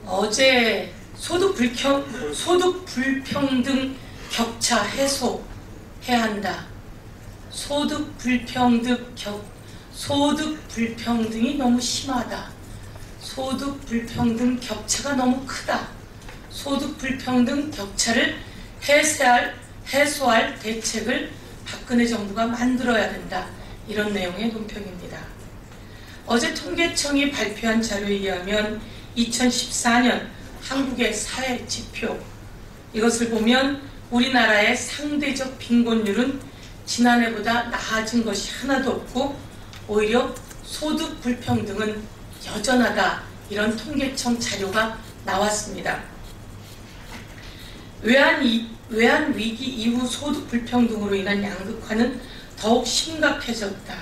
어제 소득 불평등 격차 해소해야 한다. 소득 불평등이 너무 심하다. 소득 불평등 격차가 너무 크다. 소득 불평등 격차를 해소할 대책을 박근혜 정부가 만들어야 된다. 이런 내용의 논평입니다. 어제 통계청이 발표한 자료에 의하면 2014년 한국의 사회지표, 이것을 보면 우리나라의 상대적 빈곤율은 지난해보다 나아진 것이 하나도 없고 오히려 소득 불평등은 여전하다. 이런 통계청 자료가 나왔습니다. 외환위기 이후 소득 불평등으로 인한 양극화는 더욱 심각해졌다.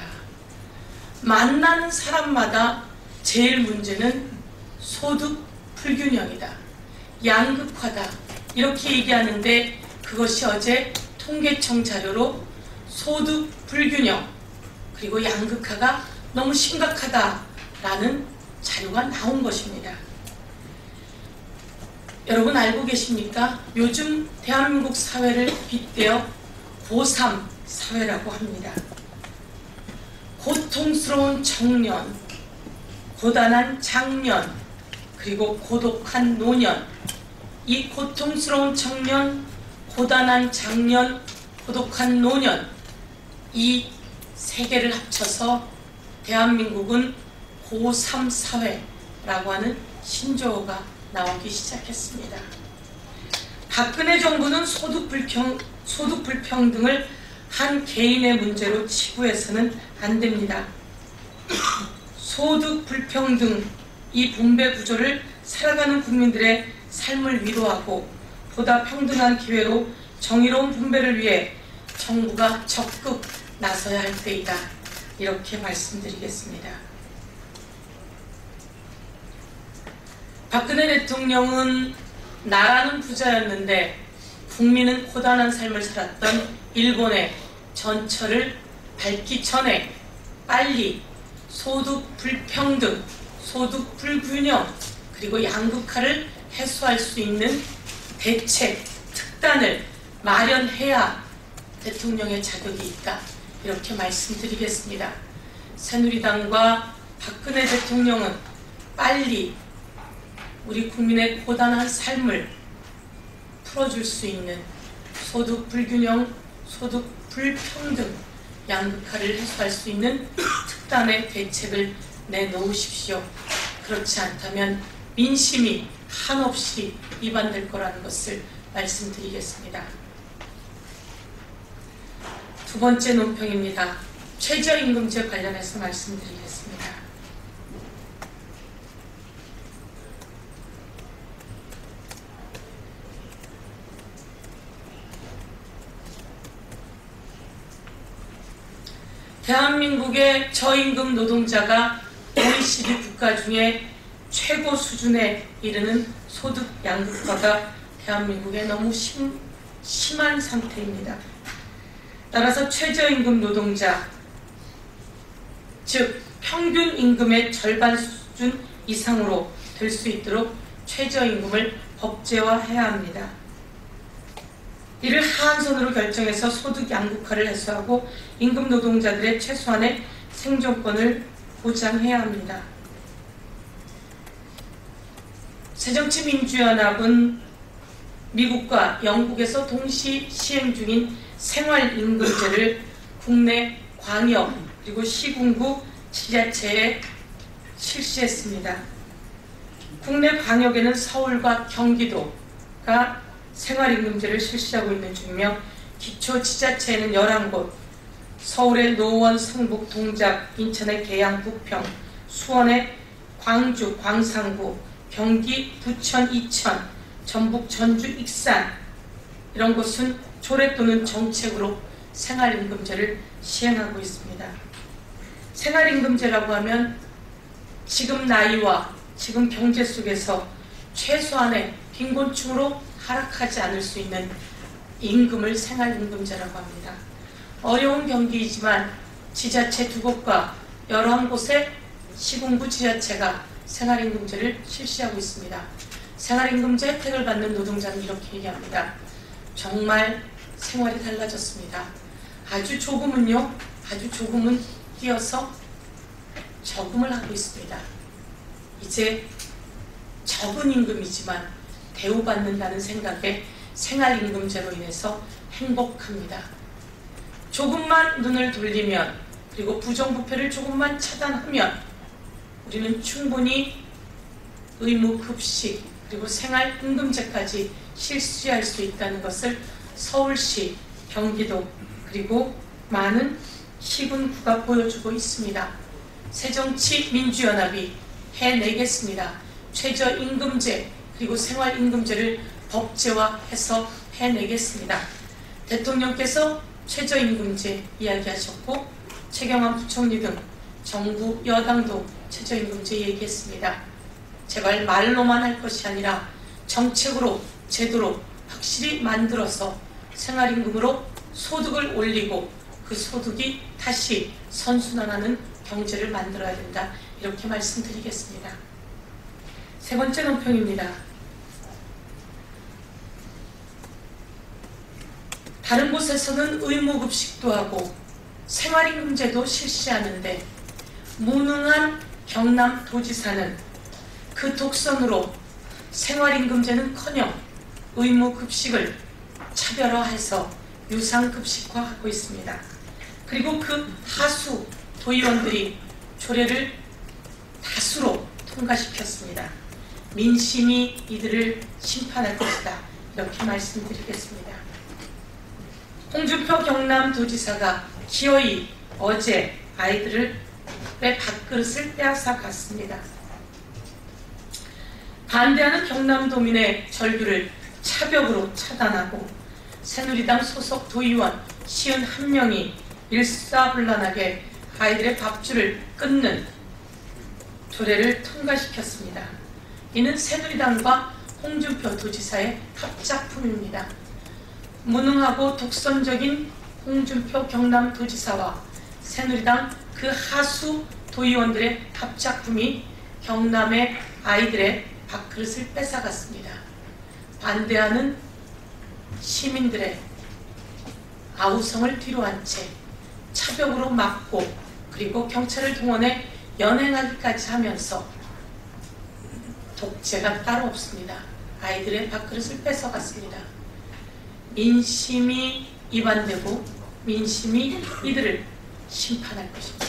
만나는 사람마다 제일 문제는 소득 불균형이다. 양극화다. 이렇게 얘기하는데 그것이 어제 통계청 자료로 소득 불균형 그리고 양극화가 너무 심각하다라는 자료가 나온 것입니다. 여러분 알고 계십니까? 요즘 대한민국 사회를 빗대어 고3 사회라고 합니다. 고통스러운 청년, 고단한 장년, 그리고 고독한 노년. 이 고통스러운 청년, 고단한 장년, 고독한 노년, 이 세 개를 합쳐서 대한민국은 고3 사회라고 하는 신조어가 나오기 시작했습니다. 박근혜 정부는 소득 불평등을 한 개인의 문제로 치부해서는 안 됩니다. 소득 불평등, 이 분배 구조를 살아가는 국민들의 삶을 위로하고 보다 평등한 기회로 정의로운 분배를 위해 정부가 적극 나서야 할 때이다. 이렇게 말씀드리겠습니다. 박근혜 대통령은 나라는 부자였는데 국민은 고단한 삶을 살았던 일본의 전철을 밟기 전에 빨리 소득 불평등, 소득 불균형, 그리고 양극화를 해소할 수 있는 대책, 특단을 마련해야 대통령의 자격이 있다. 이렇게 말씀드리겠습니다. 새누리당과 박근혜 대통령은 빨리 우리 국민의 고단한 삶을 풀어줄 수 있는 소득 불균형, 소득 불평등, 양극화를 해소할 수 있는 특단의 대책을 내놓으십시오. 그렇지 않다면 민심이 한없이 위반될 거라는 것을 말씀드리겠습니다. 두 번째 논평입니다. 최저임금제 관련해서 말씀드리겠습니다. 대한민국의 저임금 노동자가 OECD 국가 중에 최고 수준에 이르는 소득 양극화가 대한민국에 너무 심한 상태입니다. 따라서 최저임금 노동자, 즉 평균 임금의 절반 수준 이상으로 될 수 있도록 최저임금을 법제화해야 합니다. 이를 하한선으로 결정해서 소득 양극화를 해소하고 임금 노동자들의 최소한의 생존권을 보장해야 합니다. 새정치민주연합은 미국과 영국에서 동시 시행 중인 생활임금제를 국내 광역 그리고 시군구 지자체에 실시했습니다. 국내 광역에는 서울과 경기도가 생활임금제를 실시하고 있는 중이며 기초지자체에는 11곳, 서울의 노원, 성북, 동작, 인천의 계양, 부평, 수원의 광주, 광산구, 경기, 부천, 이천, 전북, 전주, 익산, 이런 곳은 조례 또는 정책으로 생활임금제를 시행하고 있습니다. 생활임금제라고 하면 지금 나이와 지금 경제 속에서 최소한의 빈곤층으로 하락하지 않을 수 있는 임금을 생활임금제라고 합니다. 어려운 경기이지만 지자체 2곳과 11곳의 시군구 지자체가 생활임금제를 실시하고 있습니다. 생활임금제 혜택을 받는 노동자는 이렇게 얘기합니다. 정말 생활이 달라졌습니다. 아주 조금은요, 아주 조금은 뛰어서 저금을 하고 있습니다. 이제 적은 임금이지만 대우받는다는 생각에 생활임금제로 인해서 행복합니다. 조금만 눈을 돌리면, 그리고 부정부패를 조금만 차단하면 우리는 충분히 의무급식 그리고 생활임금제까지 실시할 수 있다는 것을 서울시, 경기도 그리고 많은 시군구가 보여주고 있습니다. 새정치민주연합이 해내겠습니다. 최저임금제 그리고 생활임금제를 법제화해서 해내겠습니다. 대통령께서 최저임금제 이야기하셨고 최경환 부총리 등 정부 여당도 최저임금제 얘기했습니다. 제발 말로만 할 것이 아니라 정책으로 제도로 확실히 만들어서 생활임금으로 소득을 올리고 그 소득이 다시 선순환하는 경제를 만들어야 된다. 이렇게 말씀드리겠습니다. 세 번째 논평입니다. 다른 곳에서는 의무급식도 하고 생활임금제도 실시하는데 무능한 경남도지사는 그 독선으로 생활임금제는커녕 의무급식을 차별화해서 유상급식화하고 있습니다. 그리고 그 하수 도의원들이 조례를 다수로 통과시켰습니다. 민심이 이들을 심판할 것이다. 이렇게 말씀드리겠습니다. 홍준표 경남도지사가 기어이 어제 아이들의 밥그릇을 빼앗아 갔습니다. 반대하는 경남도민의 절규를 차벽으로 차단하고 새누리당 소속 도의원 51명이 일사불란하게 아이들의 밥줄을 끊는 조례를 통과시켰습니다. 이는 새누리당과 홍준표 도지사의 합작품입니다. 무능하고 독선적인 홍준표 경남도지사와 새누리당 그 하수 도의원들의 합작품이 경남의 아이들의 밥그릇을 뺏어갔습니다. 반대하는 시민들의 아우성을 뒤로한 채 차벽으로 막고 그리고 경찰을 동원해 연행하기까지 하면서 독재가 따로 없습니다. 아이들의 밥그릇을 뺏어갔습니다. 민심이 위반되고 민심이 이들을 심판할 것입니다.